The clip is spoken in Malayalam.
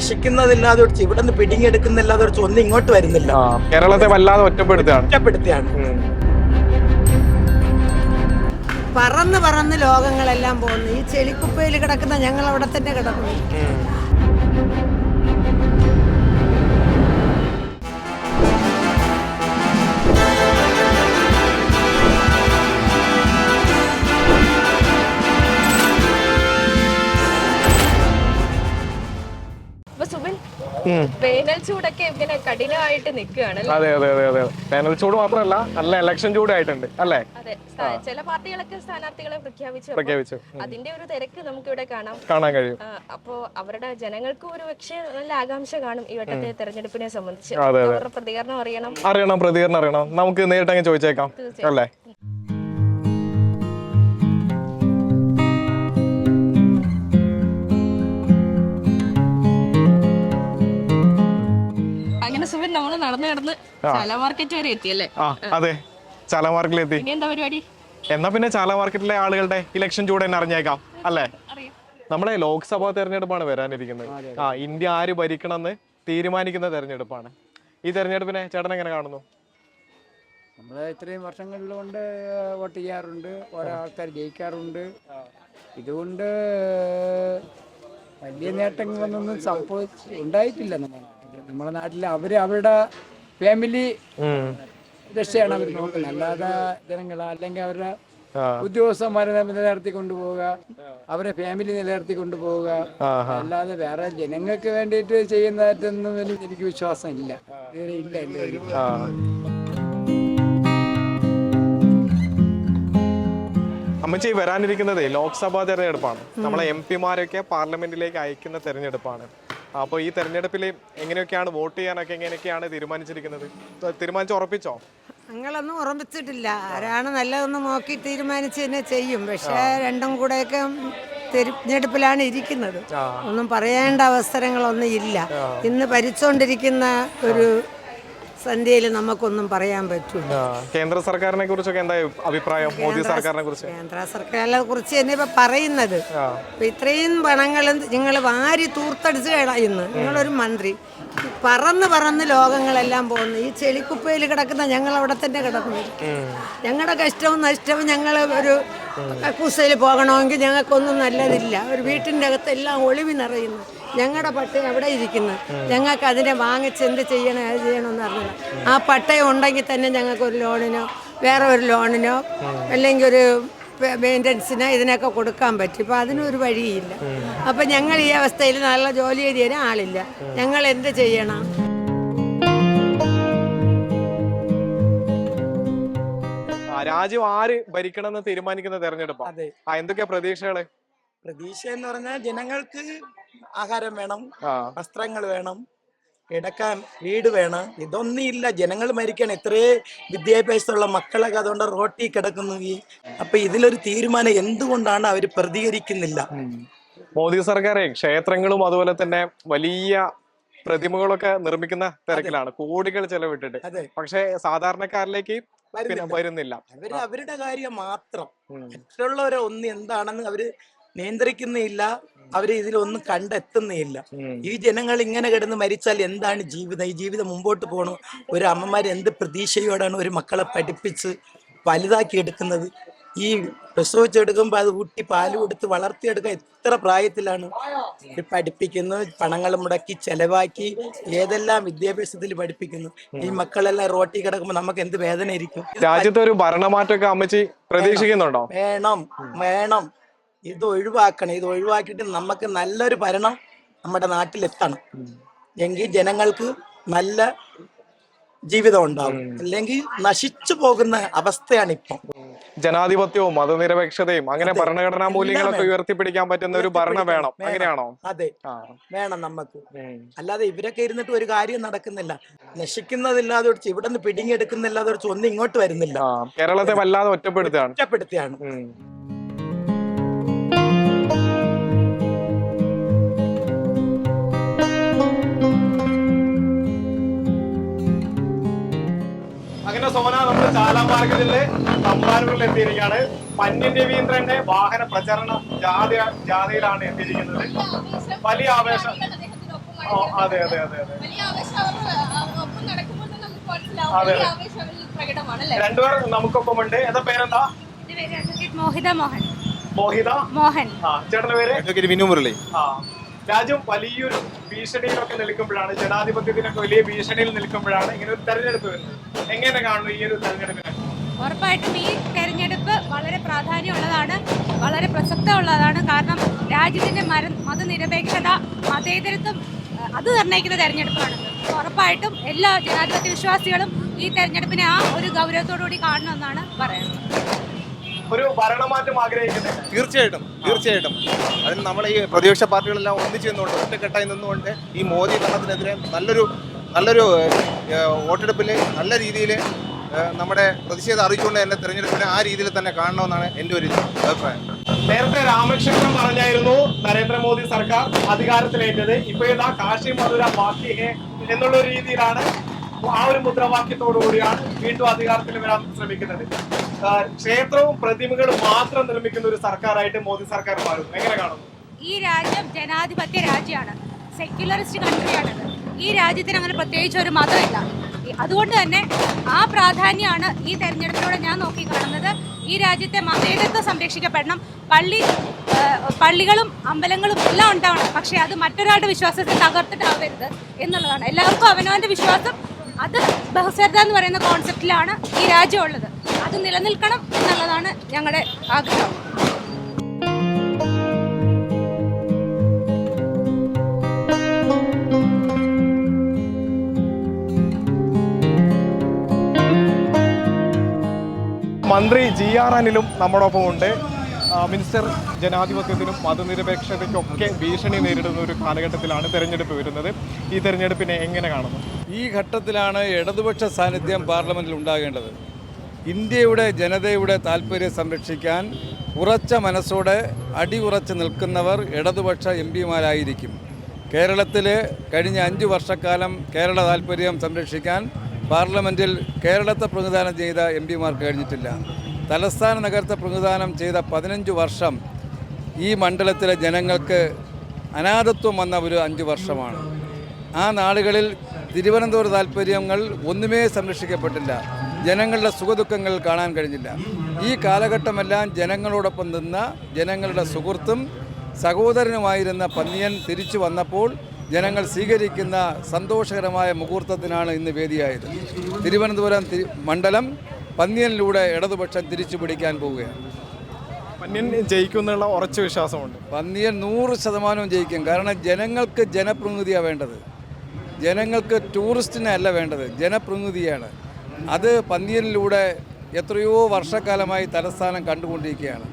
നശിക്കുന്നതില്ലാതെ ഇവിടെ നിന്ന് പിടിങ്ങെടുക്കുന്നില്ലാതെ ഒന്നും ഇങ്ങോട്ട് വരുന്നില്ല. കേരളത്തെ വല്ലാതെ ഒറ്റപ്പെടുത്തുകയാണ്. പറന്ന് പറന്ന് ലോകങ്ങളെല്ലാം പോകുന്നു. ഈ ചെളിക്കുപ്പയിൽ കിടക്കുന്ന ഞങ്ങൾ അവിടെ തന്നെ കിടക്കുന്നു. വേനൽ ചൂടൊക്കെ ഇങ്ങനെ കഠിനമായിട്ട് നിൽക്കുകയാണ്. അതെ അതെ അതെ അതെ വേനൽ ചൂട് മാത്രമല്ല, നല്ല ഇലക്ഷൻ ചൂടായിട്ടുണ്ട് അല്ലേ? അതെ, ചില പാർട്ടികളൊക്കെ സ്ഥാനാർത്ഥികളെ പ്രഖ്യാപിച്ചു. അതിന്റെ ഒരു തിരക്ക് നമുക്ക് ഇവിടെ കാണാൻ കഴിയും. അപ്പോ അവരുടെ ജനങ്ങൾക്ക് ഒരു പക്ഷേ നല്ല ആകാംക്ഷ കാണും ഈ വട്ടത്തെ തെരഞ്ഞെടുപ്പിനെ സംബന്ധിച്ച്. അവരുടെ പ്രതികരണം അറിയണം. നമുക്ക് നേരിട്ടങ്ങ് ചോദിച്ചേക്കാം അല്ലേ? നമ്മൾ നടന്ന് ചാല മാർക്കറ്റ് വരെ എത്തിയല്ലേ? അതെ, ചാല മാർക്കറ്റിലെത്തി. എന്താ പരിപാടി? എന്നാ പിന്നെ ചാല മാർക്കറ്റിലെ ആളുകളുടെ ഇലക്ഷൻ ചൂട് തന്നെ അറിഞ്ഞേക്കാം അല്ലേ? നമ്മളെ ലോക്സഭാ തെരഞ്ഞെടുപ്പാണ് വരാനിരിക്കുന്നത്. ഇന്ത്യ ആര് ഭരിക്കണമെന്ന് തീരുമാനിക്കുന്ന തെരഞ്ഞെടുപ്പാണ്. ഈ തെരഞ്ഞെടുപ്പിനെ ചേട്ടൻ എങ്ങനെ കാണുന്നു? നമ്മള് ഇത്രയും വർഷങ്ങളിൽ കൊണ്ട് വോട്ട് ചെയ്യാറുണ്ട്, ഓരോ ആൾക്കാർ ജയിക്കാറുണ്ട്. ഇതുകൊണ്ട് വലിയ നേട്ടങ്ങളൊന്നും ഉണ്ടായിട്ടില്ല. നമ്മുടെ നാട്ടിൽ അവരുടെ ഫാമിലി രക്ഷയാണ് അവർ നോക്കുന്നത്, അല്ലാതെ ജനങ്ങൾ അല്ലെങ്കിൽ അവരുടെ ഉദ്യോഗസ്ഥന്മാരെ നിലനിർത്തി കൊണ്ടുപോവുക, അവരെ ഫാമിലി നിലനിർത്തി കൊണ്ടുപോവുക, അല്ലാതെ വേറെ ജനങ്ങൾക്ക് വേണ്ടിയിട്ട് ചെയ്യുന്നതായിട്ടൊന്നും എനിക്ക് വിശ്വാസം ഇല്ല. അമ്മച്ചി, വരാനിരിക്കുന്നത് ലോക്സഭാ തെരഞ്ഞെടുപ്പാണ്. നമ്മളെ MP-മാരൊക്കെ പാർലമെന്റിലേക്ക് അയക്കുന്ന തെരഞ്ഞെടുപ്പാണ്. അപ്പോൾ ഈ തെരഞ്ഞെടുപ്പിൽ എങ്ങനെയൊക്കെയാണ് വോട്ട് ചെയ്യാനൊക്കെ എങ്ങനെയൊക്കെയാണ് തീരുമാനിച്ചിരിക്കുന്നത്? ഉറപ്പിച്ചോ? ഞങ്ങളൊന്നും ഉറപ്പിച്ചിട്ടില്ല. ആരാണ് നല്ലതെന്ന് നോക്കി തീരുമാനിച്ച് തന്നെ ചെയ്യും. പക്ഷേ രണ്ടും കൂടെയൊക്കെ തെരഞ്ഞെടുപ്പിലാണ് ഇരിക്കുന്നത്. ഒന്നും പറയേണ്ട അവസരങ്ങളൊന്നും ഇല്ല. ഇന്ന് ഭരിച്ചുകൊണ്ടിരിക്കുന്ന ഒരു സന്ധ്യയിൽ നമുക്കൊന്നും പറയാൻ പറ്റില്ല. കേന്ദ്ര സർക്കാരിനെ കുറിച്ചൊക്കെ എന്താ അഭിപ്രായം? മോദി സർക്കാരിനെ കുറിച്ച്? കേന്ദ്ര സർക്കാരിനെ കുറിച്ച് തന്നെ ഇപ്പൊ പറയുന്നത്, ഇത്രയും പണങ്ങളും നിങ്ങൾ വാരി തൂർത്തടിച്ച് കളയുന്നു. നിങ്ങളൊരു മന്ത്രി പറന്ന് ലോകങ്ങളെല്ലാം പോകുന്നു. ഈ ചെളിക്കുപ്പയിൽ കിടക്കുന്ന ഞങ്ങൾ അവിടെ തന്നെ കിടക്കുന്നു. ഞങ്ങളുടെ കഷ്ടവും നഷ്ടവും ഞങ്ങൾ ഒരു കക്കൂസയിൽ പോകണമെങ്കിൽ ഞങ്ങൾക്കൊന്നും നല്ലതില്ല. ഒരു വീട്ടിൻ്റെ അകത്തെല്ലാം ഒളിവി നിറയുന്നു. ഞങ്ങളുടെ പട്ടയം എവിടെ ഇരിക്കുന്നു? ഞങ്ങൾക്ക് അതിനെ വാങ്ങിച്ച് എന്ത് ചെയ്യണം, അത് ചെയ്യണമെന്ന് അറിയില്ല. ആ പട്ടയം ഉണ്ടെങ്കിൽ തന്നെ ഞങ്ങൾക്ക് ഒരു ലോണിനോ വേറെ ഒരു ലോണിനോ അല്ലെങ്കിൽ ഒരു മെയിൻ്റനൻസിനോ ഇതിനൊക്കെ കൊടുക്കാൻ പറ്റും. ഇപ്പം അതിനൊരു വഴിയില്ല. അപ്പം ഞങ്ങൾ ഈ അവസ്ഥയിൽ നല്ല ജോലി ചെയ്തതിന് ആളില്ല. ഞങ്ങൾ എന്ത് ചെയ്യണം? രാജ്യം ആര് ഭരിക്കണമെന്ന് തീരുമാനിക്കുന്ന തെരഞ്ഞെടുപ്പാണ്. എന്തൊക്കെയാ പ്രതീക്ഷകള്? പ്രതീക്ഷ എന്ന് പറഞ്ഞാൽ ജനങ്ങൾക്ക് ആഹാരം വേണം, വസ്ത്രങ്ങൾ വേണം, കിടക്കാൻ വീട് വേണം. ഇതൊന്നും ഇല്ല. ജനങ്ങൾ മരിക്കണം. എത്രയോ വിദ്യാഭ്യാസമുള്ള മക്കളൊക്കെ അതുകൊണ്ട് റോട്ടിൽ കിടക്കുന്നു. അപ്പൊ ഇതിലൊരു തീരുമാനം എന്തുകൊണ്ടാണ് അവർ പ്രതികരിക്കുന്നില്ല? മോദി സർക്കാരെ ക്ഷേത്രങ്ങളും അതുപോലെ തന്നെ വലിയ പ്രതിമകളൊക്കെ നിർമ്മിക്കുന്ന തിരക്കിലാണ്, കോടികൾ ചെലവിട്ടിട്ട്. പക്ഷെ സാധാരണക്കാരിലേക്ക് വരുന്നില്ല. അവരുടെ കാര്യം മാത്രം, മറ്റുള്ളവരെ ഒന്നും എന്താണെന്ന് അവര് നിയന്ത്രിക്കുന്നില്ല. അവര് ഇതിലൊന്നും കണ്ടെത്തുന്നില്ല. ഈ ജനങ്ങൾ ഇങ്ങനെ കിടന്ന് മരിച്ചാൽ എന്താണ് ജീവിതം? ഈ ജീവിതം മുമ്പോട്ട് പോകണം. ഒരു അമ്മമാർ എന്ത് പ്രതീക്ഷയോടാണ് ഒരു മക്കളെ പഠിപ്പിച്ച് വലുതാക്കി എടുക്കുന്നത്? ഈ പ്രസവിച്ചെടുക്കുമ്പോൾ അത് ഊട്ടി പാല് കൊടുത്ത് വളർത്തിയെടുക്കാൻ എത്ര പ്രായത്തിലാണ് പഠിപ്പിക്കുന്നത്? പണങ്ങൾ മുടക്കി ചെലവാക്കി ഏതെല്ലാം വിദ്യാഭ്യാസത്തിൽ പഠിപ്പിക്കുന്നു. ഈ മക്കളെല്ലാം റോട്ടിൽ കിടക്കുമ്പോൾ നമുക്ക് എന്ത് വേദന ഇരിക്കും? രാജ്യത്തെ ഒരു ഭരണമാറ്റമൊക്കെ അമ്മച്ചി പ്രതീക്ഷിക്കുന്നുണ്ടോ? വേണം. ഇത് ഒഴിവാക്കണം. ഇത് ഒഴിവാക്കിയിട്ട് നമുക്ക് നല്ലൊരു ഭരണം നമ്മുടെ നാട്ടിലെത്തണം. എങ്കിൽ ജനങ്ങൾക്ക് നല്ല ജീവിതം ഉണ്ടാവും. അല്ലെങ്കിൽ നശിച്ചു പോകുന്ന അവസ്ഥയാണ് ഇപ്പം. ജനാധിപത്യവും മതനിരപേക്ഷതയും അങ്ങനെ ഭരണഘടനാ മൂല്യങ്ങളൊക്കെ ഉയർത്തിപ്പിടിക്കാൻ പറ്റുന്ന ഒരു ഭരണം വേണം. അങ്ങനെയാണോ? അതെ, വേണം നമുക്ക്. അല്ലാതെ ഇവരൊക്കെ ഇരുന്നിട്ട് ഒരു കാര്യം നടക്കുന്നില്ല. നശിക്കുന്നതില്ലാതെ ഇവിടെ നിന്ന് പിടിങ്ങെടുക്കുന്നില്ലാതെ ഒന്നും ഇങ്ങോട്ട് വരുന്നില്ല. കേരളത്തെ വല്ലാതെ ഒറ്റപ്പെടുത്തുകയാണ്. അങ്ങനെ സോന, നമ്മൾ ചാല മാർക്കറ്റിലെ തമ്പാനൂരിൽ എത്തിയിരിക്കുകയാണ്. പന്ന്യൻ രവീന്ദ്രന്റെ വാഹന പ്രചരണ ജാഥയിലാണ് എത്തിയിരിക്കുന്നത്. വലിയ ആവേശം. അതെ അതെ അതെ അതെ വലിയ ആവേശം ഒപ്പം നടക്കുമ്പോൾ തന്നെ നമുക്ക് മനസ്സിലാവും വലിയ ആവേശം അവരിൽ പ്രകടമാണ് അല്ലേ? രണ്ടുപേർ നമുക്കൊപ്പമുണ്ട്. എന്താ പേരെന്താ? മോഹിത മോഹൻ. മോഹിത മോഹൻ. ചേട്ടന്റെ പേര് വിനു മുരളി. രാജ്യം വലിയൊരു ഭീഷണിയിലൊക്കെ നിൽക്കുമ്പോഴാണ്, ജനാധിപത്യത്തിനൊക്കെ വലിയ ഭീഷണിയിൽ നിൽക്കുമ്പോഴാണ് ഇങ്ങനെ ഒരു തെരഞ്ഞെടുപ്പ് വരുന്നത്. എങ്ങനെ കാണുന്നു ഈ ഒരു തെരഞ്ഞെടുപ്പിനെ? ഉറപ്പായിട്ടും ഈ തെരഞ്ഞെടുപ്പ് വളരെ പ്രാധാന്യമുള്ളതാണ്, വളരെ പ്രസക്തമുള്ളതാണ്. കാരണം രാജ്യത്തിന്റെ മതനിരപേക്ഷത, മതേതരത്വം അത് നിർണ്ണയിക്കുന്ന തെരഞ്ഞെടുപ്പാണ്. ഉറപ്പായിട്ടും എല്ലാ ജനാധിപത്യ വിശ്വാസികളും ഈ തെരഞ്ഞെടുപ്പിനെ ആ ഒരു ഗൗരവത്തോടുകൂടി കാണണമെന്നാണ് പറയുന്നത്. ഒരു ഭരണമാറ്റം ആഗ്രഹിക്കുന്നത്? തീർച്ചയായിട്ടും തീർച്ചയായിട്ടും. അതിന് നമ്മൾ ഈ പ്രതിപക്ഷ പാർട്ടികളെല്ലാം ഒന്നിച്ചു നിന്നുകൊണ്ട്, ഒറ്റക്കെട്ടായി നിന്നുകൊണ്ട് ഈ മോദി ഭരണത്തിനെതിരെ നല്ലൊരു വോട്ടെടുപ്പിൽ നല്ല രീതിയിൽ നമ്മുടെ പ്രതിഷേധം അറിയിച്ചുകൊണ്ട് തന്നെ തെരഞ്ഞെടുപ്പിനെ ആ രീതിയിൽ തന്നെ കാണണമെന്നാണ് എൻ്റെ ഒരു അഭിപ്രായം. നേരത്തെ രാമകൃഷ്ണൻ പറഞ്ഞായിരുന്നു നരേന്ദ്രമോദി സർക്കാർ അധികാരത്തിലേറ്റത്, ഇപ്പൊ ഇതാ കാശി മധുര ബാക്കി ഹേ എന്നുള്ള രീതിയിലാണ്, ആ ഒരു മുദ്രാവാക്യത്തോടു കൂടിയാണ് വീണ്ടും അധികാരത്തിൽ വരാൻ ശ്രമിക്കുന്നത്. ക്ഷേത്രവും പ്രതിമകളും മാത്രം നിർമ്മിക്കുന്ന ഒരു സർക്കാരായിട്ട് മോദി സർക്കാർ മാറുന്നു. എങ്ങനെ കാണുന്നു? ഈ രാജ്യം ജനാധിപത്യ രാജ്യമാണ്, സെക്യുലറിസ്റ്റ് കൺട്രിയാണിത്. ഈ രാജ്യത്തിന് അങ്ങനെ പ്രത്യേകിച്ച് ഒരു മതമില്ല. അതുകൊണ്ട് തന്നെ ആ പ്രാധാന്യമാണ് ഈ തെരഞ്ഞെടുപ്പിലൂടെ ഞാൻ നോക്കിക്കാണുന്നത്. ഈ രാജ്യത്തെ മതേതരത്വം സംരക്ഷിക്കപ്പെടണം. പള്ളികളും അമ്പലങ്ങളും എല്ലാം ഉണ്ടാവണം, പക്ഷേ അത് മറ്റൊരാളുടെ വിശ്വാസത്തെ തകർത്തിട്ടാവരുത് എന്നുള്ളതാണ്. എല്ലാവർക്കും അവനവൻ്റെ വിശ്വാസം, അത് ബഹുസ്വരത എന്ന് പറയുന്ന കോൺസെപ്റ്റിലാണ് ഈ രാജ്യം ഉള്ളത്. അത് നിലനിൽക്കണം എന്നുള്ളതാണ് ഞങ്ങളുടെ ആഗ്രഹം. മന്ത്രി GR അനിലും നമ്മോടൊപ്പം ഉണ്ട്. മിനിസ്റ്റർ, ജനാധിപത്യത്തിനും മതനിരപേക്ഷതയ്ക്കൊക്കെ ഭീഷണി നേരിടുന്ന ഒരു കാലഘട്ടത്തിലാണ് തെരഞ്ഞെടുപ്പ് വരുന്നത്. ഈ തെരഞ്ഞെടുപ്പിനെ എങ്ങനെ കാണുന്നു? ഈ ഘട്ടത്തിലാണ് ഇടതുപക്ഷ സാന്നിധ്യം പാർലമെൻറ്റിൽ ഉണ്ടാകേണ്ടത്. ഇന്ത്യയുടെ ജനതയുടെ താൽപ്പര്യം സംരക്ഷിക്കാൻ ഉറച്ച മനസ്സോടെ അടിയുറച്ച് നിൽക്കുന്നവർ ഇടതുപക്ഷ MP-മാരായിരിക്കും. കേരളത്തിൽ കഴിഞ്ഞ 5 വർഷക്കാലം കേരള താൽപ്പര്യം സംരക്ഷിക്കാൻ പാർലമെൻറ്റിൽ കേരളത്തെ പ്രതിനിധാനം ചെയ്ത MP-മാർക്ക് കഴിഞ്ഞിട്ടില്ല. തലസ്ഥാന നഗരത്തെ പ്രതിനിധാനം ചെയ്ത 15 വർഷം ഈ മണ്ഡലത്തിലെ ജനങ്ങൾക്ക് അനാഥത്വം വന്ന ഒരു 5 വർഷമാണ്. ആ നാളുകളിൽ തിരുവനന്തപുരം താൽപ്പര്യങ്ങൾ ഒന്നുമേ സംരക്ഷിക്കപ്പെട്ടില്ല. ജനങ്ങളുടെ സുഖദുഃഖങ്ങൾ കാണാൻ കഴിഞ്ഞില്ല. ഈ കാലഘട്ടമെല്ലാം ജനങ്ങളോടൊപ്പം നിന്ന ജനങ്ങളുടെ സുഹൃത്തും സഹോദരനുമായിരുന്ന പന്നിയൻ തിരിച്ചു വന്നപ്പോൾ ജനങ്ങൾ സ്വീകരിക്കുന്ന സന്തോഷകരമായ മുഹൂർത്തത്തിനാണ് ഇന്ന് വേദിയായത്. തിരുവനന്തപുരം മണ്ഡലം പന്നിയനിലൂടെ ഇടതുപക്ഷം തിരിച്ചു പിടിക്കാൻ പോവുകയാണ്. പന്നിയൻ ജയിക്കുന്നുള്ള ഉറച്ച വിശ്വാസമുണ്ട്. പന്നിയൻ 100% ജയിക്കും. കാരണം ജനങ്ങൾക്ക് ജനപ്രതിനിധിയാണ് വേണ്ടത്. ജനങ്ങൾക്ക് ടൂറിസ്റ്റിനെ അല്ല വേണ്ടത്, ജനപ്രതിനിധിയാണ്. അത് പന്നിയനിലൂടെ എത്രയോ വർഷക്കാലമായി തലസ്ഥാനം കണ്ടുകൊണ്ടിരിക്കുകയാണ്.